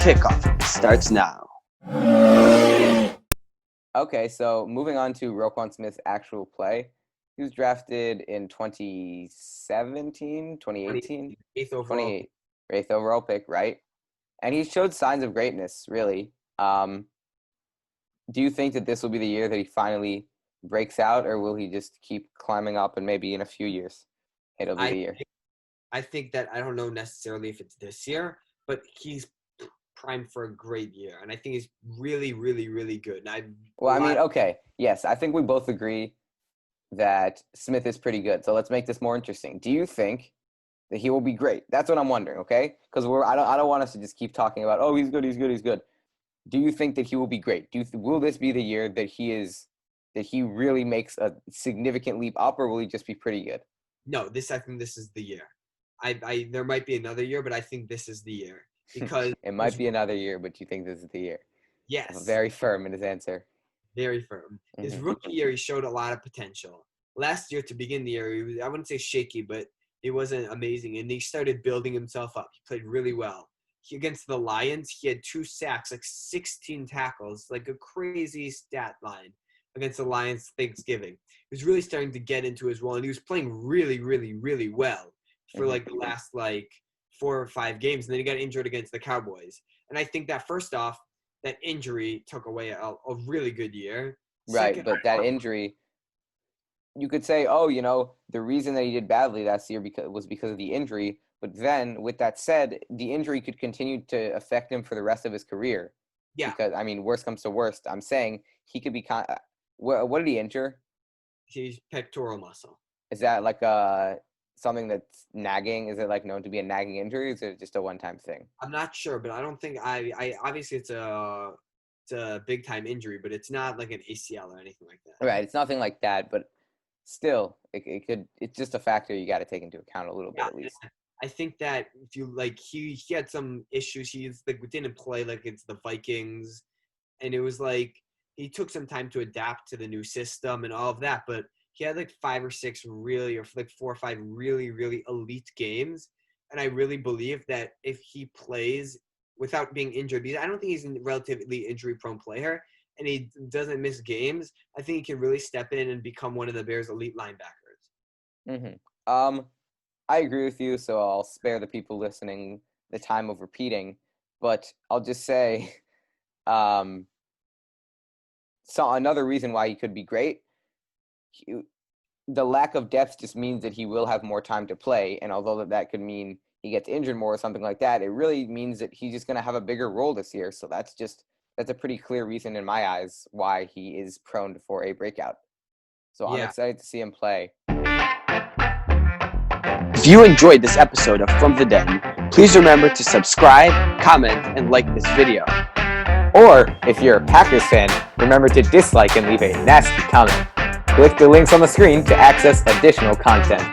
kickoff starts now. Okay, so moving on to Roquan Smith's actual play. He was drafted in 2017, 2018? 8th overall. 28, 8th overall pick, right? And he showed signs of greatness, really. Do you think that this will be the year that he finally breaks out, or will he just keep climbing up and maybe in a few years it'll be the year? I think that I don't know necessarily if it's this year, but he's primed for a great year. And I think he's really, really, really good. And okay. Yes, I think we both agree that Smith is pretty good. So let's make this more interesting. Do you think that he will be great? That's what I'm wondering, okay? Because I don't want us to just keep talking about, oh, he's good. Do you think that he will be great? Will this be the year that he really makes a significant leap up, or will he just be pretty good? No, I think this is the year. There might be another year, but I think this is the year because it might be another year, but you think this is the year? Yes. Very firm in his answer. Very firm. His rookie year, he showed a lot of potential. Last year, to begin the year, he was, I wouldn't say shaky, but it wasn't amazing. And he started building himself up. He played really well. Against the Lions, he had 2 sacks, like 16 tackles, like a crazy stat line against the Lions Thanksgiving. He was really starting to get into his role, and he was playing really, really, really well for like the last 4 or 5 games. And then he got injured against the Cowboys. And I think that first off, that injury took away a really good year. Right, but that injury, you could say, the reason that he did badly last year was because of the injury. But then, with that said, the injury could continue to affect him for the rest of his career. Yeah. Because, worst comes to worst, I'm saying he could be what did he injure? His pectoral muscle. Is that like something that's nagging? Is it known to be a nagging injury? Or is it just a one-time thing? I'm not sure, but I don't think I obviously it's a big time injury, but it's not like an ACL or anything like that. Right, it's nothing like that, but still, it's just a factor you got to take into account a little bit at least. I think that if you he had some issues. He's didn't play against the Vikings, and it was he took some time to adapt to the new system and all of that, but he had 5 or 6 really, or 4 or 5 really, really elite games. And I really believe that if he plays without being injured, because I don't think he's a relatively injury-prone player, and he doesn't miss games, I think he can really step in and become one of the Bears' elite linebackers. I agree with you, so I'll spare the people listening the time of repeating. But I'll just say, so another reason why he could be great, the lack of depth just means that he will have more time to play. And although that could mean he gets injured more or something like that, it really means that he's just going to have a bigger role this year. So that's a pretty clear reason in my eyes why he is prone for a breakout. So I'm excited to see him play. If you enjoyed this episode of From the Den, please remember to subscribe, comment, and like this video. Or, if you're a Packers fan, remember to dislike and leave a nasty comment. Click the links on the screen to access additional content.